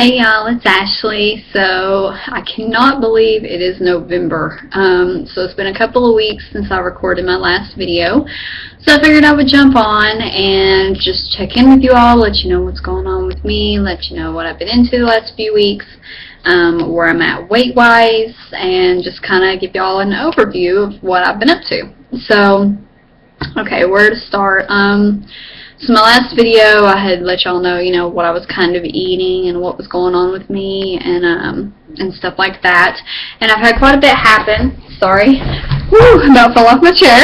Hey y'all, it's Ashley. So I cannot believe it is November. So it's been a couple of weeks since I recorded my last video. So I figured I would jump on and just check in with you all, let you know what's going on with me, let you know what I've been into the last few weeks, where I'm at weight-wise, and just kind of give you all an overview of what I've been up to. So, okay, where to start? So my last video, I had let y'all know, what I was kind of eating and what was going on with me and stuff like that. And I've had quite a bit happen. Sorry. Woo, about fell off my chair.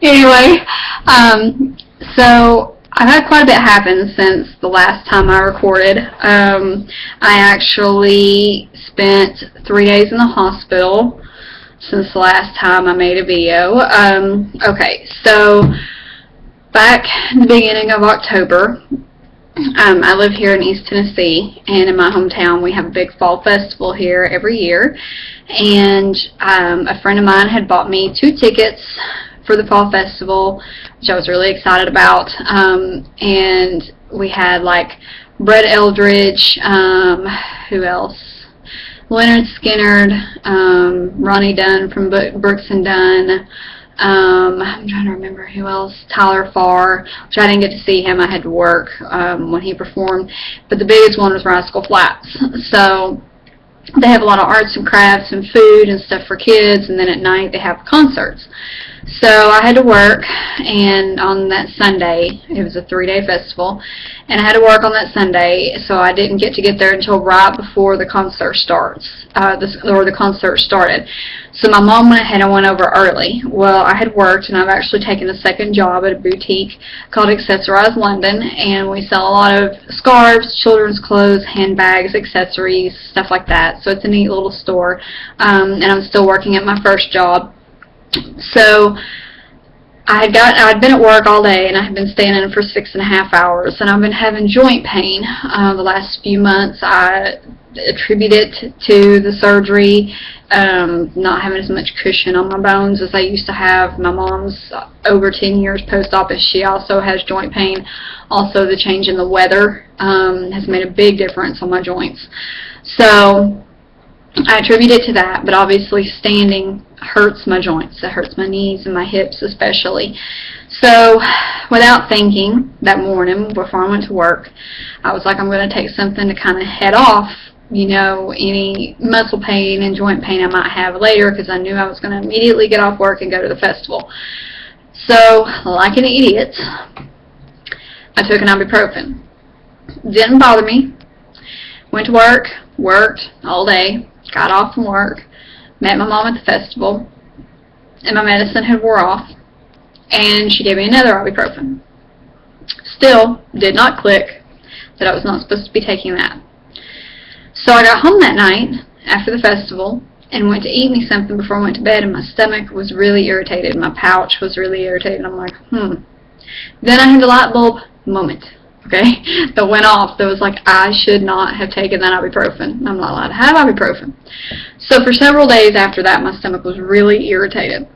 Anyway, so I've had quite a bit happen since the last time I recorded. I actually spent 3 days in the hospital since the last time I made a video. Okay, so back in the beginning of October, I live here in East Tennessee, and in my hometown we have a big fall festival here every year, and a friend of mine had bought me 2 tickets for the fall festival, which I was really excited about, and we had like Brett Eldridge, who else? Leonard Skinner, Ronnie Dunn from Brooks and Dunn, I'm trying to remember who else, Tyler Farr, which I didn't get to see him. I had to work when he performed, but the biggest one was Rascal Flatts. So they have a lot of arts and crafts and food and stuff for kids, and then at night they have concerts. So I had to work, and on that Sunday, it was a 3-day festival, and I had to work on that Sunday, so I didn't get to get there until right before the concert starts, the concert started. So my mom went ahead and went over early. Well, I had worked, and I've actually taken a second job at a boutique called Accessorize London, and we sell a lot of scarves, children's clothes, handbags, accessories, stuff like that. So it's a neat little store, and I'm still working at my first job. So I'd been at work all day, and I had been standing for 6.5 hours, and I've been having joint pain the last few months. I attribute it to the surgery, not having as much cushion on my bones as I used to have. My mom's over 10 years post-op, and she also has joint pain. Also, the change in the weather has made a big difference on my joints. So I attribute it to that, but obviously standing hurts my joints. It hurts my knees and my hips especially. So without thinking, that morning before I went to work, I was like, I'm going to take something to kind of head off, any muscle pain and joint pain I might have later, because I knew I was going to immediately get off work and go to the festival. So, like an idiot, I took an ibuprofen. Didn't bother me. Went to work, worked all day, got off from work, met my mom at the festival, and my medicine had wore off, and she gave me another ibuprofen. Still did not click that I was not supposed to be taking that. So I got home that night after the festival and went to eat me something before I went to bed, and my stomach was really irritated. My pouch was really irritated. I'm like, Then I had a light bulb moment, okay, that went off that was like, I should not have taken that ibuprofen. I'm not allowed to have ibuprofen. So for several days after that, my stomach was really irritated.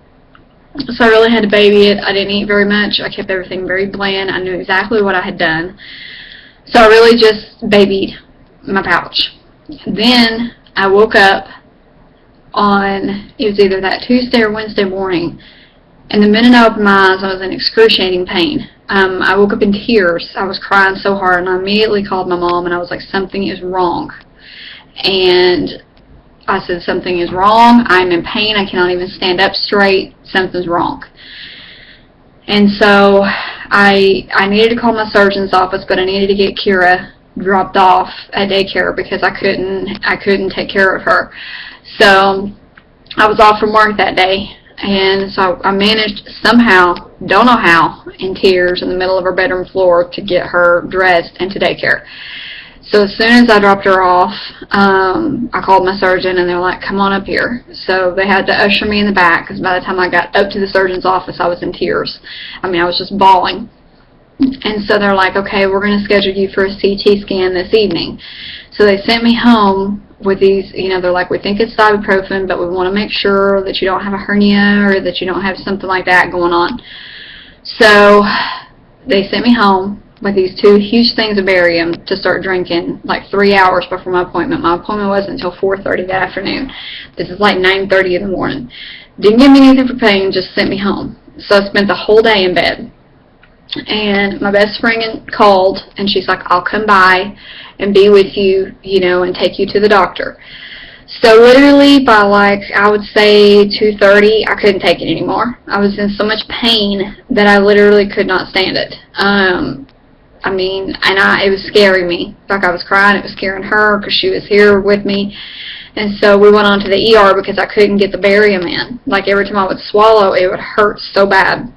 So I really had to baby it. I didn't eat very much. I kept everything very bland. I knew exactly what I had done. So I really just babied my pouch. Then I woke up on, it was either that Tuesday or Wednesday morning, and the minute I opened my eyes, I was in excruciating pain. I woke up in tears. I was crying so hard, and I immediately called my mom, and I was like, something is wrong. And I said, something is wrong. I'm in pain. I cannot even stand up straight. Something's wrong. And so I needed to call my surgeon's office, but I needed to get Kira dropped off at daycare because I couldn't take care of her. So I was off from work that day, and so I managed somehow, don't know how, in tears in the middle of her bedroom floor to get her dressed and to daycare. So as soon as I dropped her off, I called my surgeon, and they're like, come on up here. So they had to usher me in the back, because by the time I got up to the surgeon's office, I was in tears. I mean, I was just bawling. And so they're like, okay, we're going to schedule you for a CT scan this evening. So they sent me home with these, they're like, we think it's ibuprofen, but we want to make sure that you don't have a hernia or that you don't have something like that going on. So they sent me home with these 2 huge things of barium to start drinking like 3 hours before my appointment. My appointment wasn't until 4:30 that afternoon. This is like 9:30 in the morning. Didn't give me anything for pain, just sent me home. So I spent the whole day in bed. And my best friend called, and she's like, I'll come by and be with you, you know, and take you to the doctor. So literally by like, I would say 2:30, I couldn't take it anymore. I was in so much pain that I literally could not stand it. I mean, it was scaring me. Like I was crying, it was scaring her because she was here with me. And so we went on to the ER because I couldn't get the barium in. Like every time I would swallow, it would hurt so bad.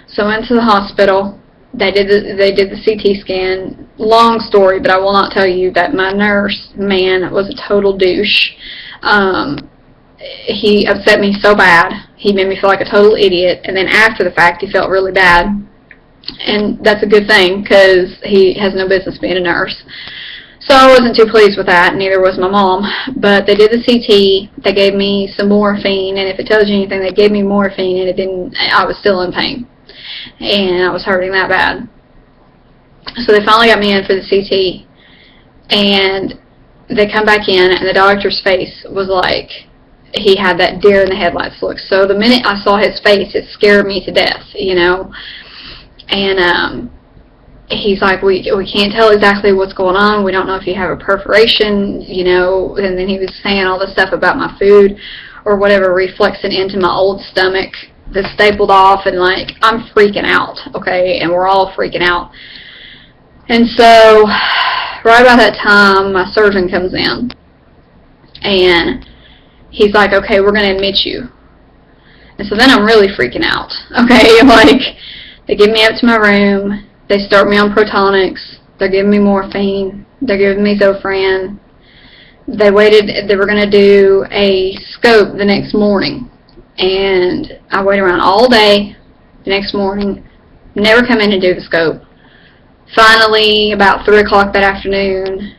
So I went to the hospital. They did the CT scan. Long story, but I will not tell you that my nurse man was a total douche. He upset me so bad. He made me feel like a total idiot. And then after the fact, he felt really bad. And that's a good thing because he has no business being a nurse. So I wasn't too pleased with that, neither was my mom. But they did the CT, they gave me some morphine, and if it tells you anything, they gave me morphine and I was still in pain. And I was hurting that bad. So they finally got me in for the CT, and they come back in, and the doctor's face was like, he had that deer in the headlights look. So the minute I saw his face, it scared me to death, you know. And he's like, we can't tell exactly what's going on. We don't know if you have a perforation, you know. And then he was saying all this stuff about my food or whatever reflexing into my old stomach that's stapled off. And, like, I'm freaking out, okay? And we're all freaking out. And so right about that time, my surgeon comes in. And he's like, okay, we're going to admit you. And so then I'm really freaking out, okay? Like, they get me up to my room. They start me on Protonics. They're giving me morphine. They're giving me Zofran. They were going to do a scope the next morning. And I waited around all day the next morning. Never come in to do the scope. Finally, about 3 o'clock that afternoon,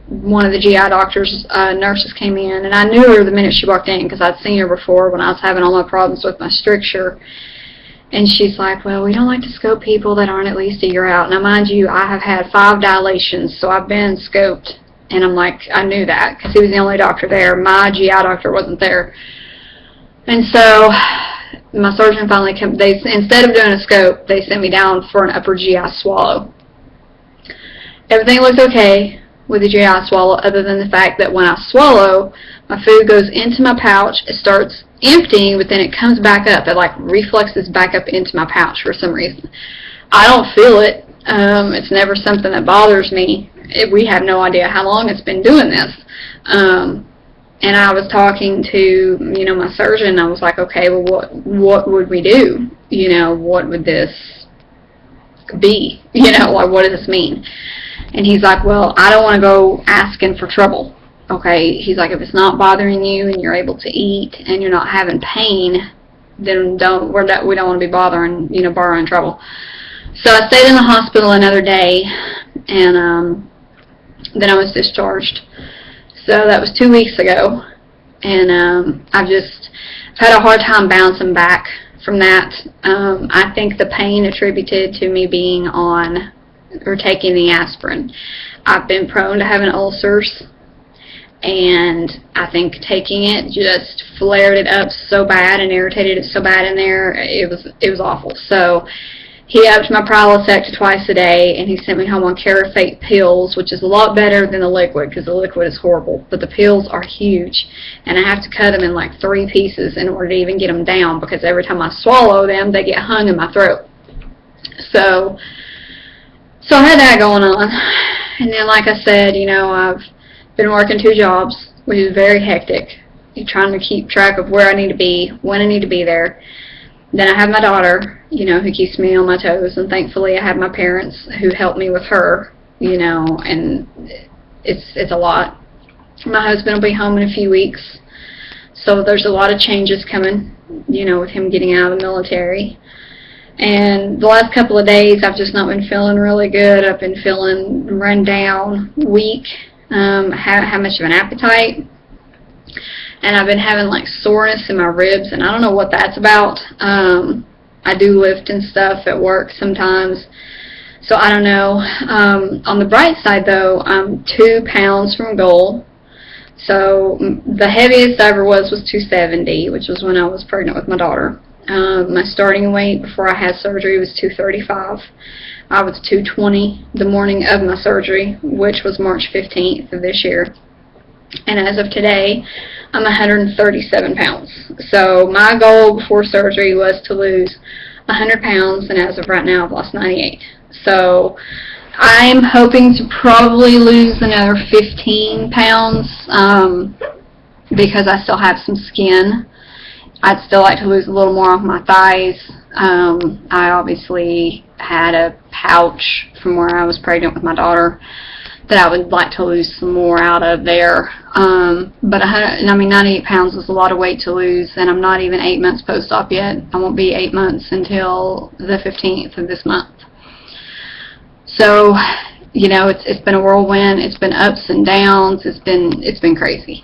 one of the GI doctors, nurses came in. And I knew her the minute she walked in because I'd seen her before when I was having all my problems with my stricture. And she's like, well, we don't like to scope people that aren't at least a year out. Now, mind you, I have had 5 dilations, so I've been scoped. And I'm like, I knew that because he was the only doctor there. My GI doctor wasn't there. And so my surgeon finally came. Instead of doing a scope, they sent me down for an upper GI swallow. Everything looks okay with the GI swallow other than the fact that when I swallow, my food goes into my pouch. It starts emptying, but then it comes back up. It like reflexes back up into my pouch for some reason. I don't feel it. It's never something that bothers me. We have no idea how long it's been doing this. And I was talking to, you know, my surgeon. I was like, okay, well, what would we do? You know, what would this be? You know, like, what does this mean? And he's like, well, I don't want to go asking for trouble. Okay, he's like, if it's not bothering you and you're able to eat and you're not having pain, then we don't want to be borrowing trouble. So I stayed in the hospital another day, and then I was discharged. So that was 2 weeks ago, and I've had a hard time bouncing back from that. I think the pain attributed to me being on or taking the aspirin. I've been prone to having ulcers, and I think taking it just flared it up so bad and irritated it so bad in there. It was awful. So he upped my Prilosec to twice a day, and he sent me home on Carafate pills, which is a lot better than the liquid because the liquid is horrible. But the pills are huge, and I have to cut them in like 3 pieces in order to even get them down because every time I swallow them, they get hung in my throat. So I had that going on. And then, like I said, you know, I've been working 2 jobs, which is very hectic. You're trying to keep track of where I need to be, when I need to be there. Then I have my daughter, you know, who keeps me on my toes, and thankfully I have my parents who help me with her, you know, and it's a lot. My husband will be home in a few weeks, so there's a lot of changes coming, you know, with him getting out of the military. And the last couple of days I've just not been feeling really good. I've been feeling run down, weak, have much of an appetite. And I've been having like soreness in my ribs, and I don't know what that's about. I do lift and stuff at work sometimes. So I don't know. On the bright side, though, I'm 2 pounds from goal. So the heaviest I ever was 270, which was when I was pregnant with my daughter. My starting weight before I had surgery was 235. I was 220 the morning of my surgery, which was March 15th of this year. And as of today, I'm 137 pounds. So my goal before surgery was to lose 100 pounds, and as of right now, I've lost 98. So I'm hoping to probably lose another 15 pounds because I still have some skin. I'd still like to lose a little more off my thighs. I obviously had a pouch from where I was pregnant with my daughter that I would like to lose some more out of there. But 98 pounds is a lot of weight to lose, and I'm not even 8 months post-op yet. I won't be 8 months until the 15th of this month. So, you know, it's been a whirlwind. It's been ups and downs. It's been crazy.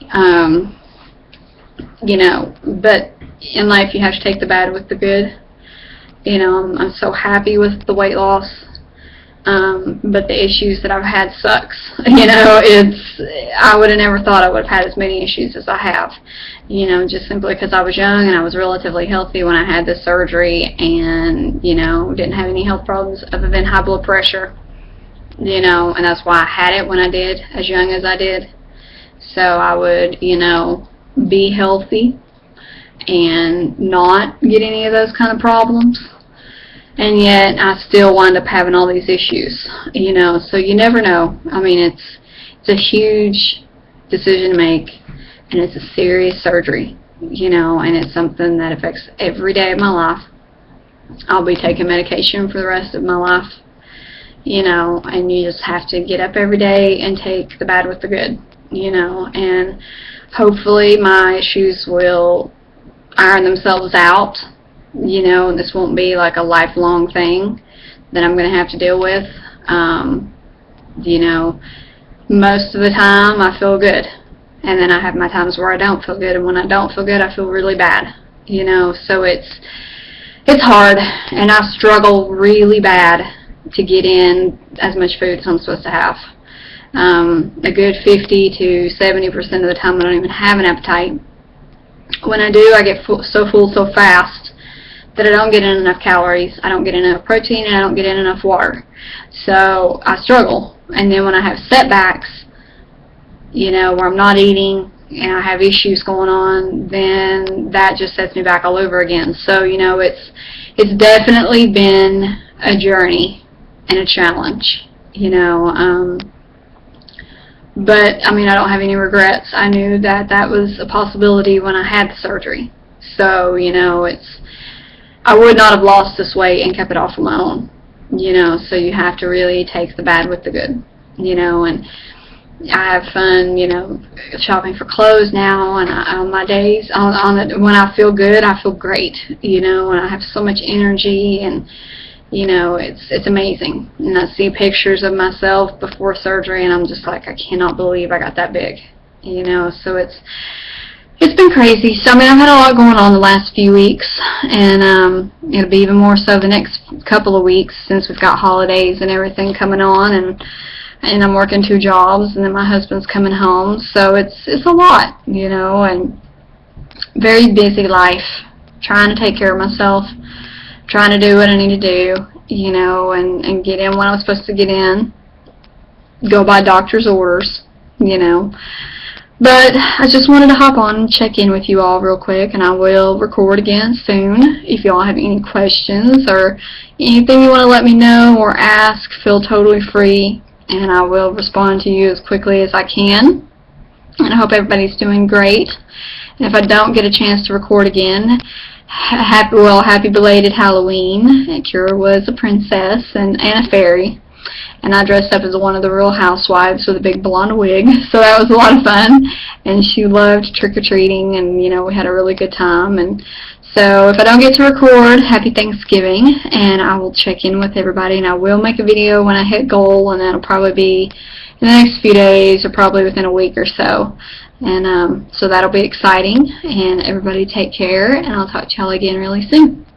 You know, but in life you have to take the bad with the good. You know, I'm so happy with the weight loss. But the issues that I've had sucks. You know, I would have never thought I would have had as many issues as I have. You know, just simply because I was young and I was relatively healthy when I had this surgery, and, you know, didn't have any health problems other than high blood pressure. You know, and that's why I had it when I did, as young as I did. So I would, you know, be healthy and not get any of those kind of problems. And yet I still wind up having all these issues, you know, so you never know. I mean, it's a huge decision to make, and it's a serious surgery, you know, and it's something that affects every day of my life. I'll be taking medication for the rest of my life, you know, and you just have to get up every day and take the bad with the good, you know, and hopefully my issues will iron themselves out. You know, this won't be like a lifelong thing that I'm going to have to deal with. You know, most of the time I feel good, and then I have my times where I don't feel good, and when I don't feel good, I feel really bad. You know, so it's hard, and I struggle really bad to get in as much food as I'm supposed to have. A good 50 to 70% of the time I don't even have an appetite. When I do, I get so full so fast that I don't get in enough calories, I don't get enough protein, and I don't get in enough water. So I struggle. And then when I have setbacks, you know, where I'm not eating and I have issues going on, then that just sets me back all over again. So, you know, it's definitely been a journey and a challenge, you know. But, I mean, I don't have any regrets. I knew that that was a possibility when I had the surgery. So, you know, I would not have lost this weight and kept it off on my own, you know, so you have to really take the bad with the good, you know, and I have fun, you know, shopping for clothes now, and on my days, when I feel good, I feel great, you know, and I have so much energy, and, you know, it's amazing, and I see pictures of myself before surgery, and I'm just like, I cannot believe I got that big, you know, so it's been crazy. So, I mean, I've had a lot going on the last few weeks, and it'll be even more so the next couple of weeks since we've got holidays and everything coming on, and I'm working 2 jobs, and then my husband's coming home, so it's a lot, you know, and very busy life, trying to take care of myself, trying to do what I need to do, you know, and get in when I was supposed to get in, go by doctor's orders, you know. But I just wanted to hop on and check in with you all real quick, and I will record again soon. If you all have any questions or anything you want to let me know or ask, feel totally free, and I will respond to you as quickly as I can. And I hope everybody's doing great. And if I don't get a chance to record again, happy belated Halloween. Kira was a princess and a fairy. And I dressed up as one of the Real Housewives with a big blonde wig, so that was a lot of fun. And she loved trick-or-treating, and, you know, we had a really good time. And so if I don't get to record, happy Thanksgiving, and I will check in with everybody, and I will make a video when I hit goal, and that'll probably be in the next few days or probably within a week or so. And so that'll be exciting, and everybody take care, and I'll talk to y'all again really soon.